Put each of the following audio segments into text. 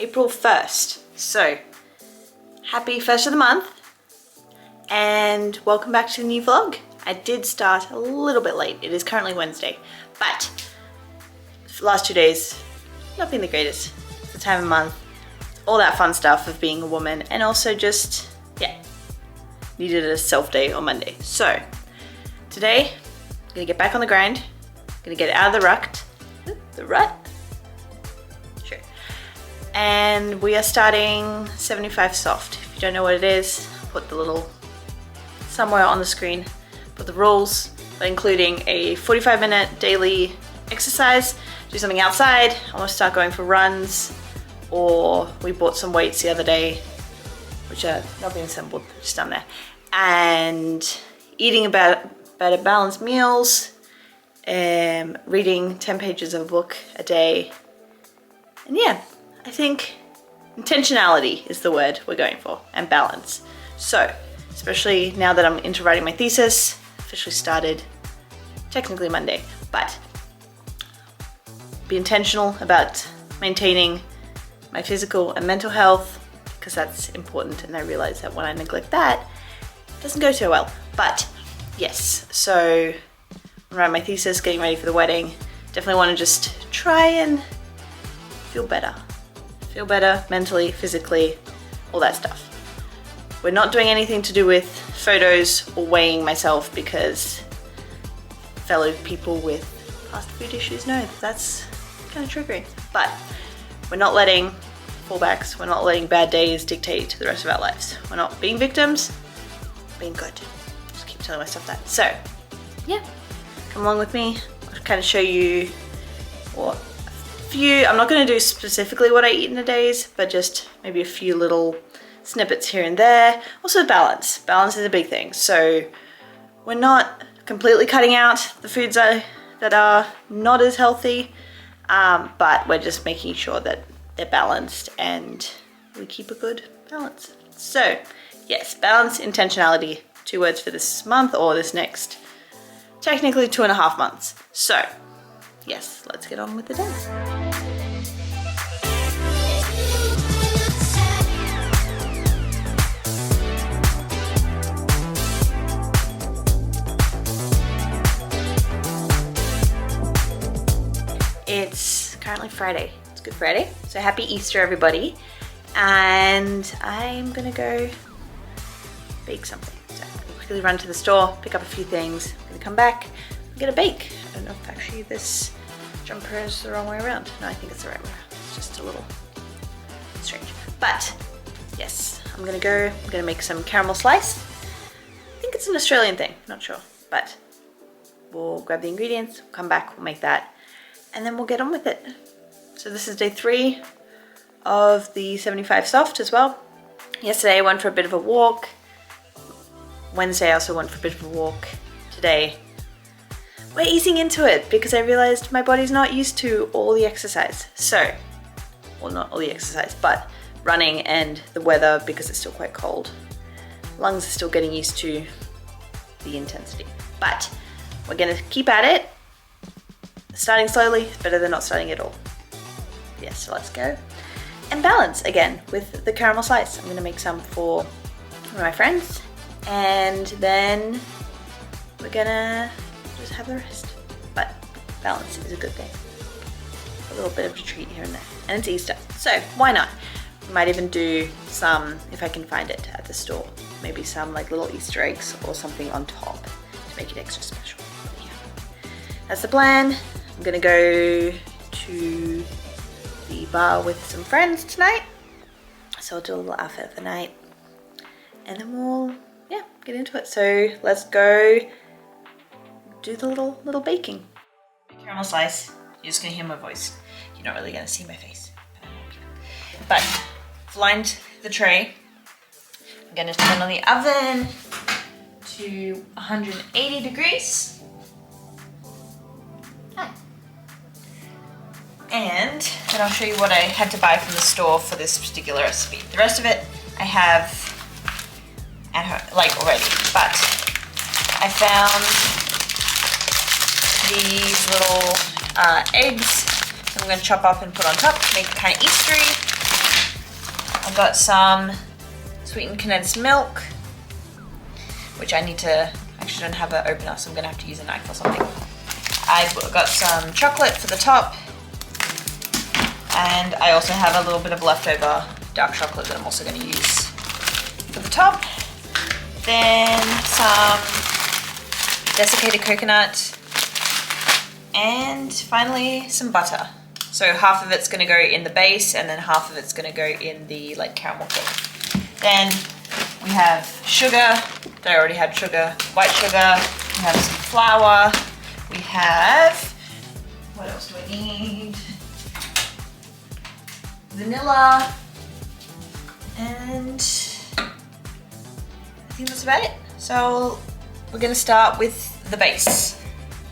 April 1st. So, happy first of the month and welcome back to the new vlog. I did start a little bit late. It is currently Wednesday, but the last 2 days, not been the greatest. It's the time of month, all that fun stuff of being a woman, and also just, yeah, needed a self day on Monday. So, today, I'm gonna get back on the grind, gonna get out of the rut, sure. And we are starting 75 soft. If you don't know what it is, put the little, somewhere on the screen, put the rules, including a 45-minute daily exercise, do something outside, I want to start going for runs, or we bought some weights the other day, which are not being assembled, just down there, and eating better balanced meals, reading 10 pages of a book a day, and yeah, I think intentionality is the word we're going for, and balance. So, especially now that I'm into writing my thesis, officially started technically Monday, but be intentional about maintaining my physical and mental health, because that's important, and I realize that when I neglect that, it doesn't go so well. But yes, so I'm writing my thesis, getting ready for the wedding. Definitely want to just try and feel better mentally, physically, all that stuff. We're not doing anything to do with photos or weighing myself, because fellow people with fast food issues know that's kind of triggering. But we're not letting fallbacks, we're not letting bad days dictate the rest of our lives. We're not being victims, being good. Just keep telling myself that. So yeah, come along with me. I'll kind of show you what I'm not going to do specifically what I eat in a days, but just maybe a few little snippets here and there. Also balance. Balance is a big thing. So we're not completely cutting out the foods that are not as healthy, but we're just making sure that they're balanced and we keep a good balance. So yes, balance, intentionality, 2 words for this month, or this next, technically 2.5 months. So yes, let's get on with the day. It's currently Friday. It's Good Friday. So happy Easter, everybody. And I'm gonna go bake something. So I'm gonna quickly run to the store, pick up a few things. I'm gonna come back and get a bake. I don't know if actually this jumper is the wrong way around. No, I think it's the right way around. It's just a little strange. But yes, I'm gonna make some caramel slice. I think it's an Australian thing, not sure. But we'll grab the ingredients, come back, we'll make that, and then we'll get on with it. So this is day 3 of the 75 soft as well. Yesterday I went for a bit of a walk. Wednesday I also went for a bit of a walk. Today we're easing into it because I realized my body's not used to all the exercise. So, well, not all the exercise, but running and the weather, because it's still quite cold. Lungs are still getting used to the intensity, but we're gonna keep at it. Starting slowly is better than not starting at all. Yes, so let's go. And balance again with the caramel slice. I'm gonna make some for one of my friends, and then we're gonna just have the rest. But balance is a good thing. A little bit of a treat here and there. And it's Easter, so why not? We might even do some, if I can find it at the store, maybe some like little Easter eggs or something on top to make it extra special. But yeah, that's the plan. I'm gonna go to the bar with some friends tonight. So I'll do a little outfit for the night. And then we'll, yeah, get into it. So let's go do the little baking. Caramel slice, you're just gonna hear my voice. You're not really gonna see my face. But I've lined the tray. I'm gonna turn on the oven to 180 degrees. And then I'll show you what I had to buy from the store for this particular recipe. The rest of it I have at home, like already, but I found these little eggs I'm going to chop up and put on top to make it kind of Eastery. I've got some sweetened condensed milk, which I need to, actually don't have an opener, so I'm gonna have to use a knife or something. I've got some chocolate for the top, and I also have a little bit of leftover dark chocolate that I'm also gonna use for the top. Then some desiccated coconut, and finally some butter. So half of it's gonna go in the base, and then half of it's gonna go in the like caramel thing. Then we have sugar, that I already had sugar, white sugar, we have some flour, we have, what else do I need? Vanilla, and I think that's about it. So we're gonna start with the base.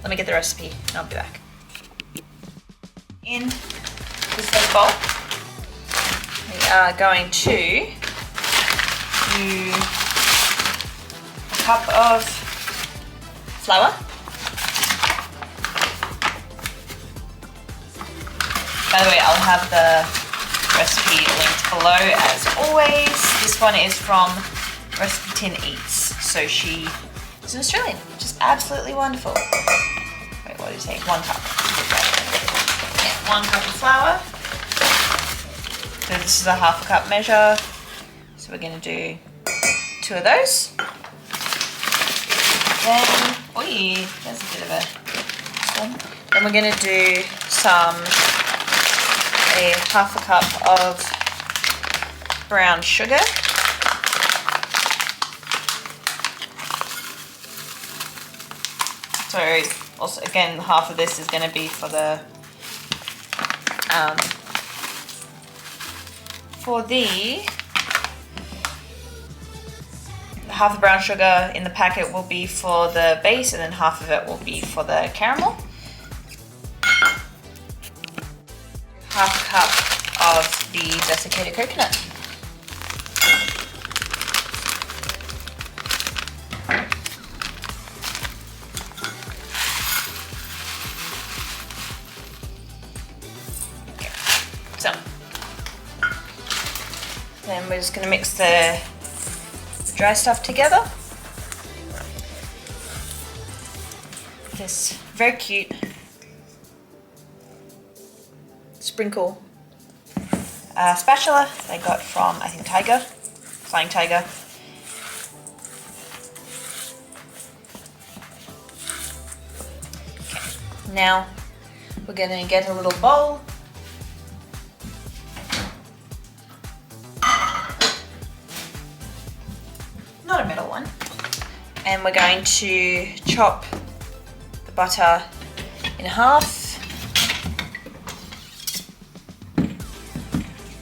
Let me get the recipe and I'll be back. In this big bowl, we are going to do a cup of flour. By the way, I'll have the recipe linked below as always. This one is from Recipe Tin Eats. So she is an Australian, which is absolutely wonderful. Wait, what did you say? 1 cup. Yeah, 1 cup of flour. So this is a ½ cup measure. So we're going to do 2 of those. Then, oi, there's a bit of a one. Then we're going to do a ½ cup of brown sugar. So also again, half of this is going to be for the half the brown sugar in the packet will be for the base, and then half of it will be for the caramel. ½ cup of the desiccated coconut. So, then we're just going to mix the dry stuff together. This very cute sprinkle spatula I got from, I think, Flying Tiger. Okay. Now we're going to get a little bowl. Not a metal one. And we're going to chop the butter in half.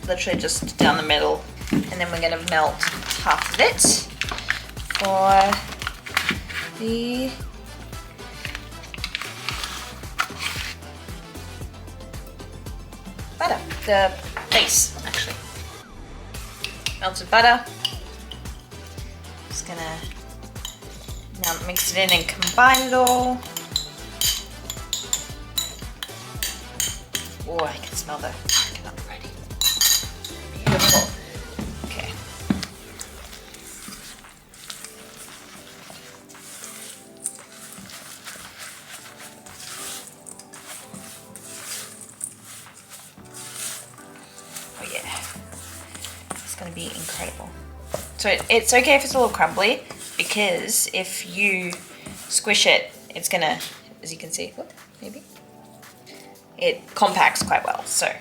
Literally just down the middle. And then we're going to melt half of it for the butter, the base actually. Melted butter. Just gonna now mix it in and combine it all. Oh, I can smell the coconut already. Beautiful. Okay. Oh yeah. It's gonna be incredible. So it's okay if it's a little crumbly, because if you squish it, it's gonna, as you can see, whoop, maybe, it compacts quite well. So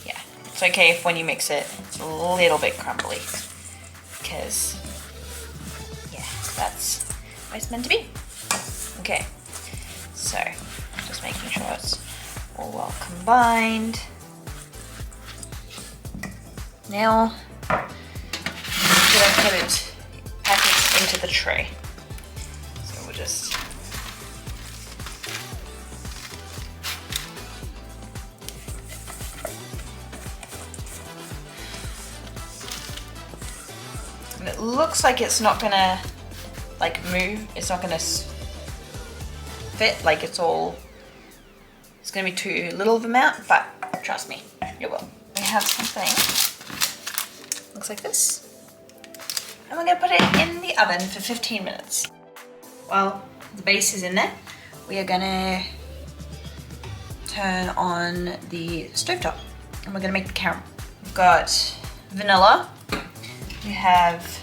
yeah, it's okay if when you mix it, it's a little bit crumbly, because yeah, that's what it's meant to be. Okay, so just making sure it's all well combined. Now, put it, pack it into the tray. So we'll just and it looks like it's not gonna like move. It's not gonna fit. Like it's gonna be too little of amount, but trust me, it will. We have something looks like this. And we're gonna put it in the oven for 15 minutes. While the base is in there, we are gonna turn on the stovetop and we're gonna make the caramel. We've got vanilla. We have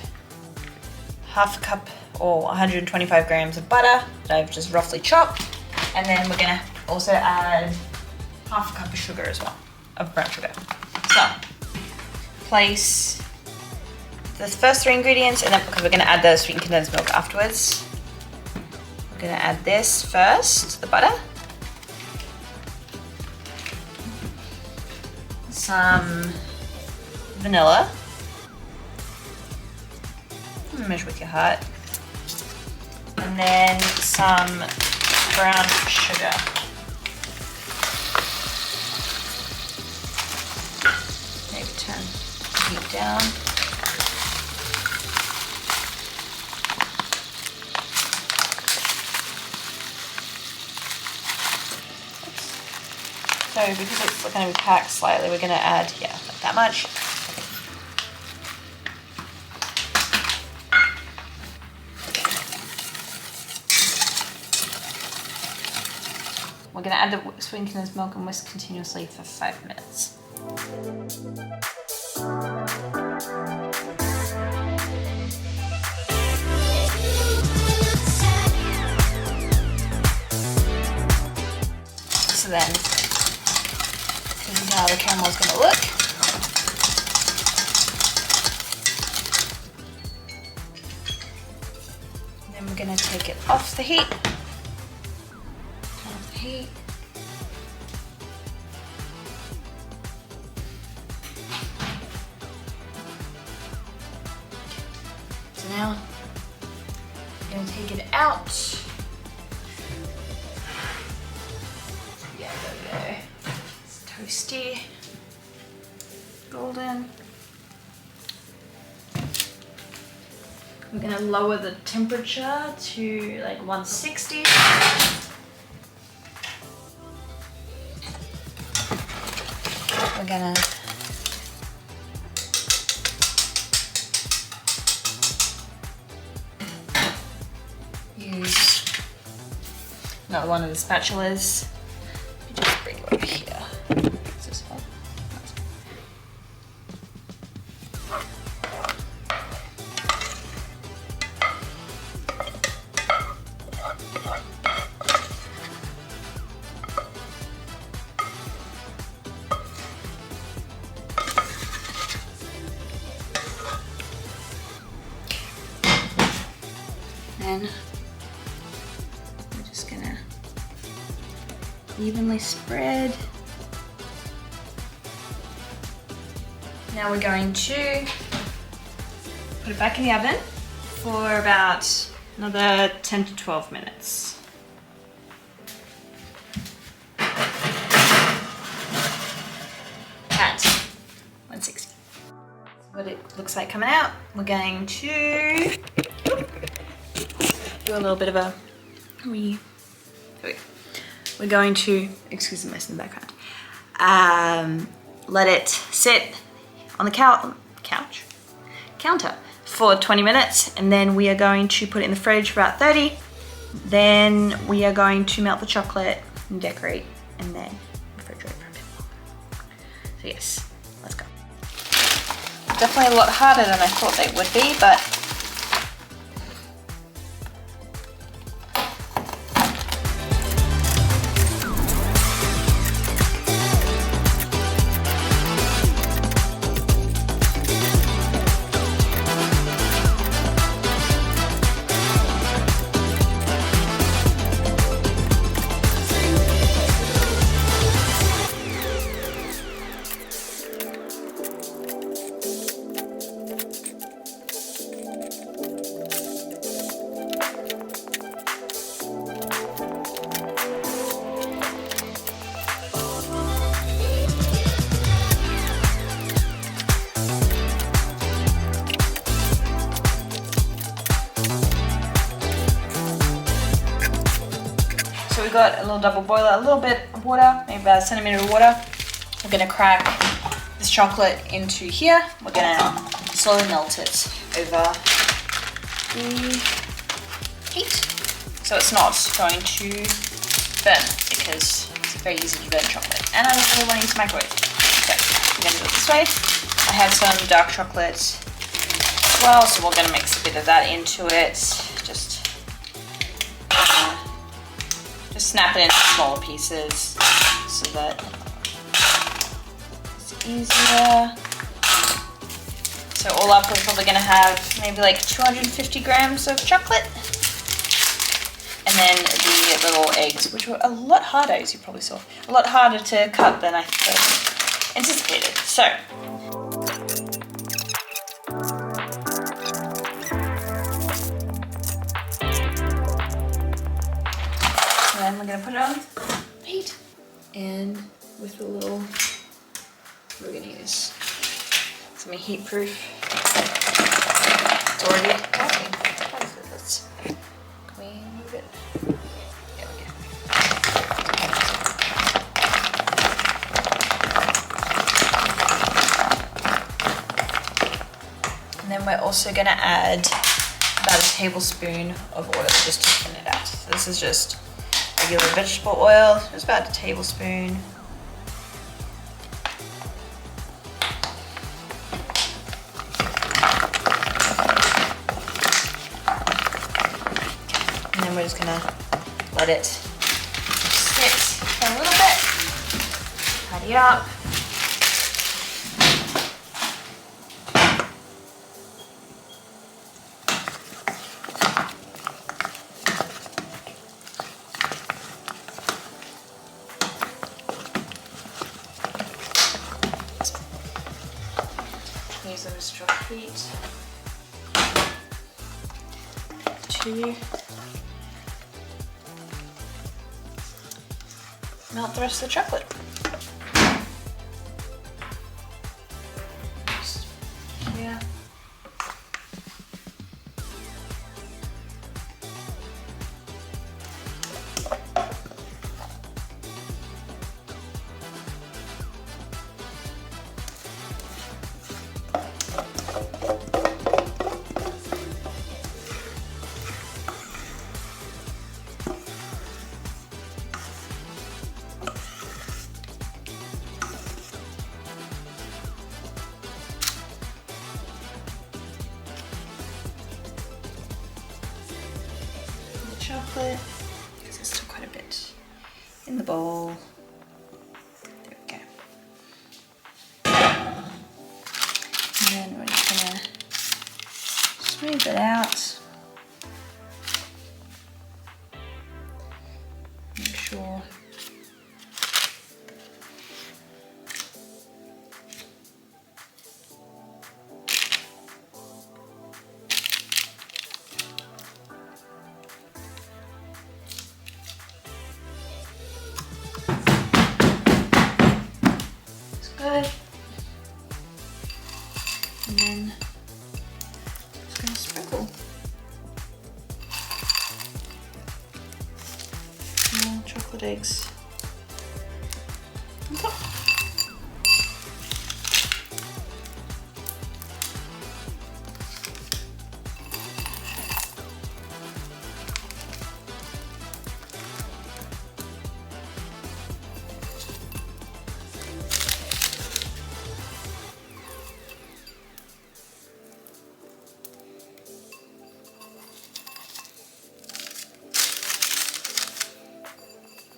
half a cup or 125 grams of butter that I've just roughly chopped. And then we're gonna also add half a cup of sugar as well, of brown sugar. So, place the first 3 ingredients and then because we're gonna add the sweetened condensed milk afterwards. We're gonna add this first, the butter. Some vanilla. Measure with your heart. And then some brown sugar. Maybe turn the heat down. So because it's going to be packed slightly, we're going to add, yeah, like that much. We're going to add the sweetened condensed milk and whisk continuously for 5 minutes. So then, this is how the caramel is going to look. And then we're going to take it off the heat. Heat. So now I'm going to take it out. Yeah, there we go. It's toasty, golden. We're going to lower the temperature to like 160. We're gonna use another one of the spatulas. Let me just bring it over here. Is this one? Then we're just gonna evenly spread. Now we're going to put it back in the oven for about another 10 to 12 minutes. At 160. What it looks like coming out, we're going to do a little bit of a we're going to, excuse the mess in the background, let it sit on the counter for 20 minutes and then we are going to put it in the fridge for about 30. Then we are going to melt the chocolate and decorate and then refrigerate for a bit longer. So yes, let's go. Definitely a lot harder than I thought they would be, but So we got a little double boiler, a little bit of water, maybe about a centimeter of water. We're gonna crack this chocolate into here. We're gonna slowly melt it over the heat. So it's not going to burn, because it's very easy to burn chocolate. And I don't really want to use the microwave. So I'm going to do it this way. I have some dark chocolate as well, so we're going to mix a bit of that into it. Just snap it into smaller pieces so that it's easier. So all up, we're probably going to have maybe like 250 grams of chocolate. And then the little eggs, which were a lot harder, as you probably saw. A lot harder to cut than I anticipated. So. And then we're going to put it on heat. And with the little, we're going to use some heat proof. It's already working. Can we move it? There we go. And then we're also going to add about a tablespoon of oil just to thin it out. So this is just regular vegetable oil, just about a tablespoon. We're just gonna let it sit for a little bit, tidy up. Use the straw heat to melt the rest of the chocolate. Yeah. Chocolate, because there's still quite a bit in the bowl. There we go. And then we're just gonna smooth it out. Make sure good. And then just gonna sprinkle more chocolate eggs on top.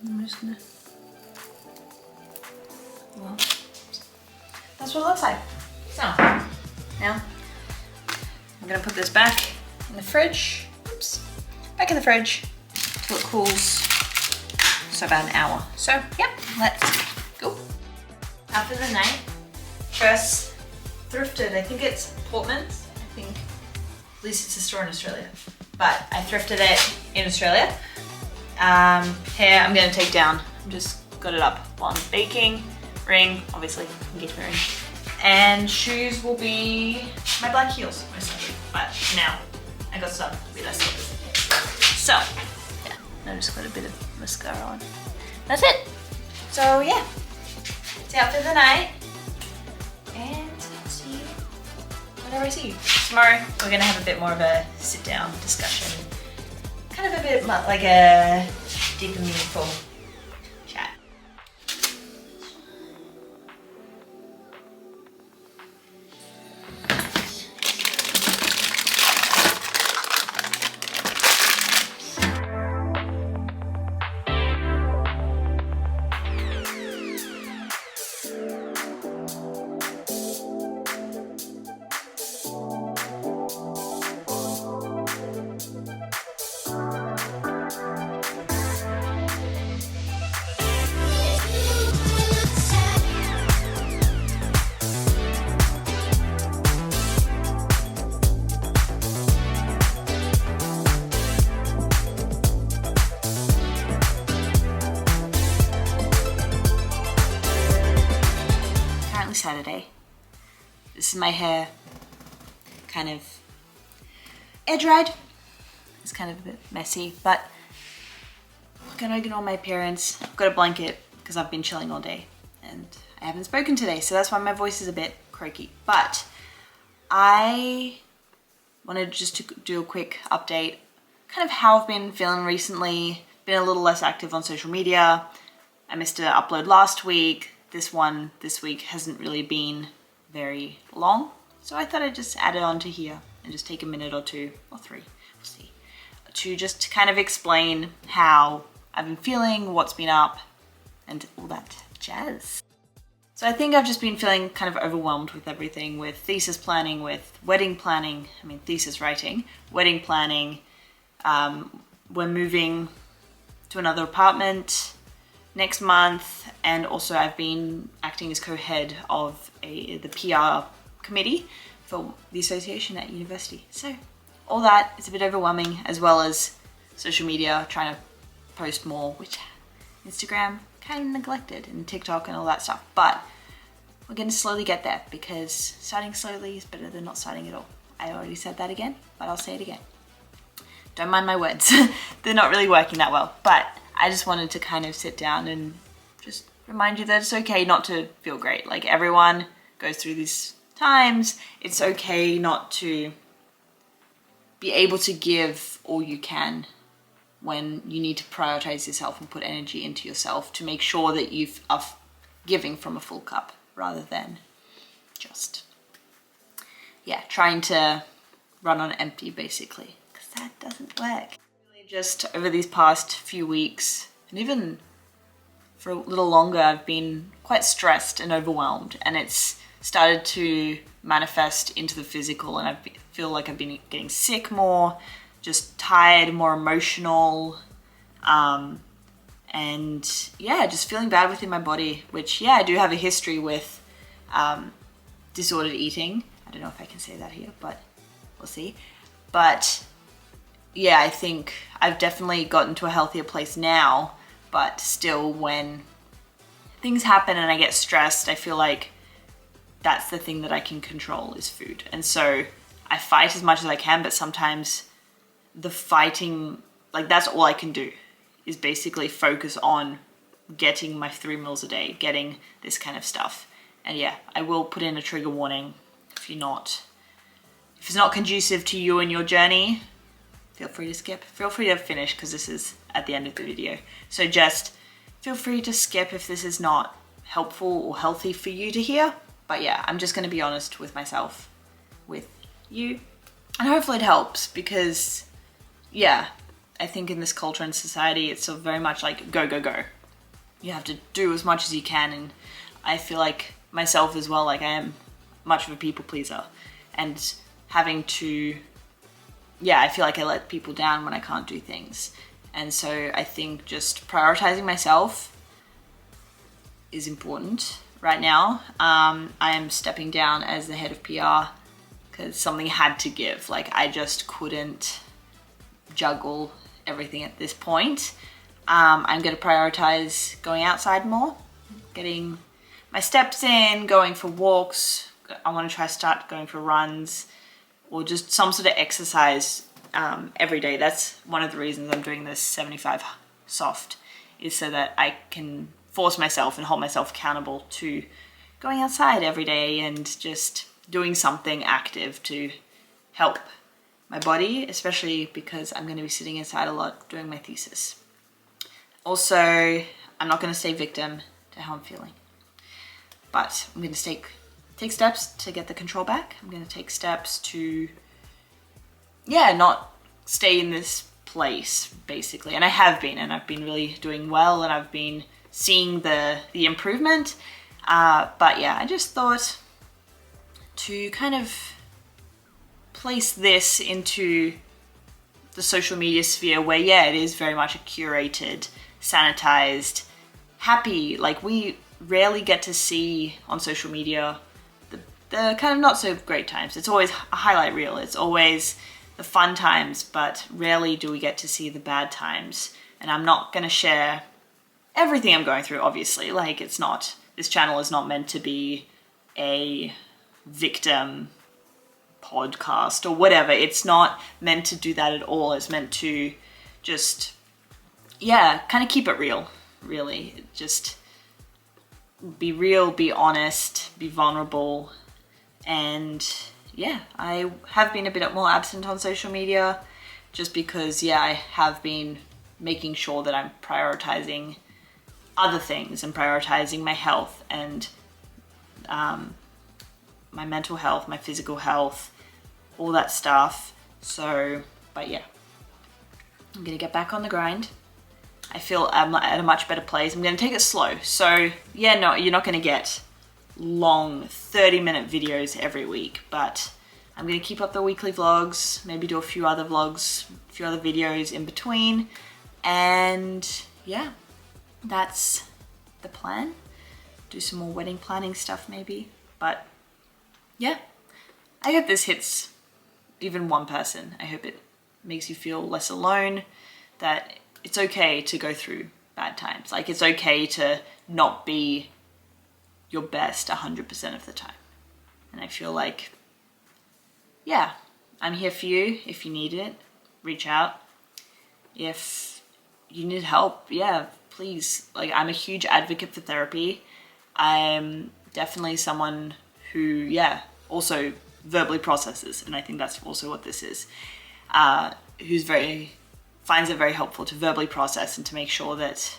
I'm just gonna, well, that's what it looks like. So, now I'm gonna put this back in the fridge. Oops, back in the fridge till it cools. So about an hour. So, yep, let's go. After the night, first thrifted, I think it's Portman's. I think, at least it's a store in Australia. But I thrifted it in Australia. Hair I'm gonna take down. I'm just got it up while I'm baking. Ring, obviously, engagement ring. And shoes will be my black heels, most likely. But now I got some real slippers. So, yeah, I just got a bit of mascara on. That's it. So yeah, it's out for the night. And I'll see you when whenever I see you. Tomorrow we're gonna have a bit more of a sit-down discussion, kind of a bit like a deep and meaningful chat. Saturday. This is my hair, kind of air dried. It's kind of a bit messy, but I'm gonna ignore my appearance. I've got a blanket because I've been chilling all day and I haven't spoken today, so that's why my voice is a bit croaky. But I wanted just to do a quick update, kind of how I've been feeling recently. Been a little less active on social media. I missed an upload last week. This one this week hasn't really been very long, so I thought I'd just add it onto here and just take a minute or two, or three, we'll see, to just kind of explain how I've been feeling, what's been up, and all that jazz. So I think I've just been feeling kind of overwhelmed with everything, with thesis planning, with wedding planning, thesis writing, wedding planning. We're moving to another apartment next month, and also I've been acting as co-head of the PR committee for the association at university. So all that is a bit overwhelming, as well as social media, trying to post more, which Instagram kind of neglected, and TikTok and all that stuff. But we're going to slowly get there, because starting slowly is better than not starting at all. I already said that again, but I'll say it again. Don't mind my words. They're not really working that well, but I just wanted to kind of sit down and just remind you that it's okay not to feel great. Like, everyone goes through these times. It's okay not to be able to give all you can when you need to prioritize yourself and put energy into yourself to make sure that you are giving from a full cup, rather than just, trying to run on empty, basically, because that doesn't work. Just over these past few weeks, and even for a little longer, I've been quite stressed and overwhelmed, and it's started to manifest into the physical, and I feel like I've been getting sick more, just tired, more emotional, and just feeling bad within my body, which I do have a history with disordered eating. I don't know if I can say that here, but we'll see. But I think I've definitely gotten to a healthier place now, but still, when things happen and I get stressed, I feel like that's the thing that I can control, is food. And so I fight as much as I can, but sometimes the fighting, like, that's all I can do, is basically focus on getting my 3 meals a day, getting this kind of stuff. And I will put in a trigger warning if it's not conducive to you and your journey. Feel free to skip. Feel free to finish, because this is at the end of the video. So just feel free to skip if this is not helpful or healthy for you to hear. But I'm just going to be honest with myself, with you, and hopefully it helps, because I think in this culture and society, it's so very much like go, go, go. You have to do as much as you can, and I feel like myself as well, like I am much of a people pleaser, and having to I feel like I let people down when I can't do things. And so I think just prioritizing myself is important right now. I am stepping down as the head of PR because something had to give. Like, I just couldn't juggle everything at this point. I'm going to prioritize going outside more, getting my steps in, going for walks. I want to start going for runs, or just some sort of exercise every day. That's one of the reasons I'm doing this 75 soft, is so that I can force myself and hold myself accountable to going outside every day and just doing something active to help my body, especially because I'm going to be sitting inside a lot doing my thesis. Also, I'm not going to stay victim to how I'm feeling, but I'm going to take steps to get the control back. I'm going to take steps to, not stay in this place, basically. And I have been, and I've been really doing well, and I've been seeing the improvement. But yeah, I just thought to kind of place this into the social media sphere where, it is very much a curated, sanitized, happy, like we rarely get to see on social media the kind of not so great times. It's always a highlight reel. It's always the fun times, but rarely do we get to see the bad times. And I'm not going to share everything I'm going through, obviously. Like, this channel is not meant to be a victim podcast or whatever. It's not meant to do that at all. It's meant to just, kind of keep it real, really. Just be real, be honest, be vulnerable. And I have been a bit more absent on social media just because, I have been making sure that I'm prioritizing other things and prioritizing my health and my mental health, my physical health, all that stuff. So, but I'm gonna get back on the grind. I feel I'm at a much better place. I'm gonna take it slow. So you're not gonna get long 30-minute videos every week, but I'm gonna keep up the weekly vlogs, maybe do a few other vlogs, a few other videos in between. And that's the plan. Do some more wedding planning stuff maybe, but I hope this hits even one person. I hope it makes you feel less alone, that it's okay to go through bad times. Like, it's okay to not be your best 100% of the time. And I feel like, I'm here for you. If you need it, reach out. If you need help, please. Like, I'm a huge advocate for therapy. I'm definitely someone who, also verbally processes, and I think that's also what this is, finds it very helpful to verbally process and to make sure that,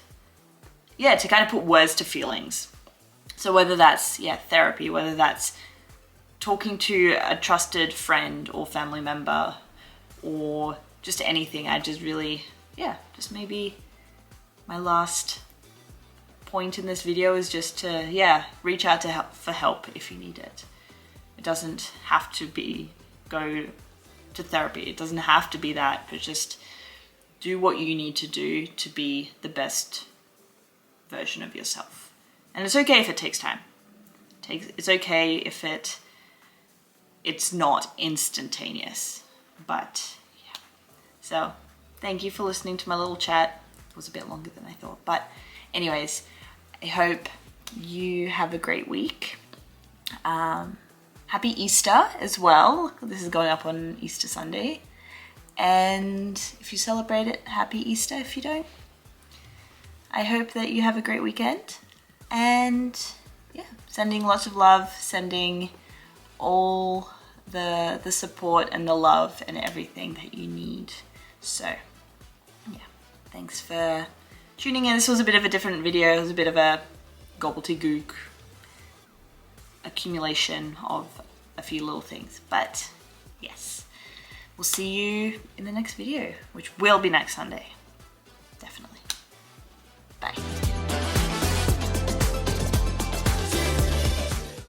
to kind of put words to feelings. So whether that's, therapy, whether that's talking to a trusted friend or family member, or just anything, I just really, just maybe my last point in this video is just to, reach out for help if you need it. It doesn't have to be go to therapy. It doesn't have to be that, but just do what you need to do to be the best version of yourself. And it's okay if it takes time. It's okay if it's not instantaneous, but So thank you for listening to my little chat. It was a bit longer than I thought, but anyways, I hope you have a great week. Happy Easter as well. This is going up on Easter Sunday. And if you celebrate it, happy Easter. If you don't, I hope that you have a great weekend. And sending lots of love, sending all the support and the love and everything that you need. So thanks for tuning in. This was a bit of a different video. It was a bit of a gobbledygook accumulation of a few little things, but yes, we'll see you in the next video, which will be next Sunday.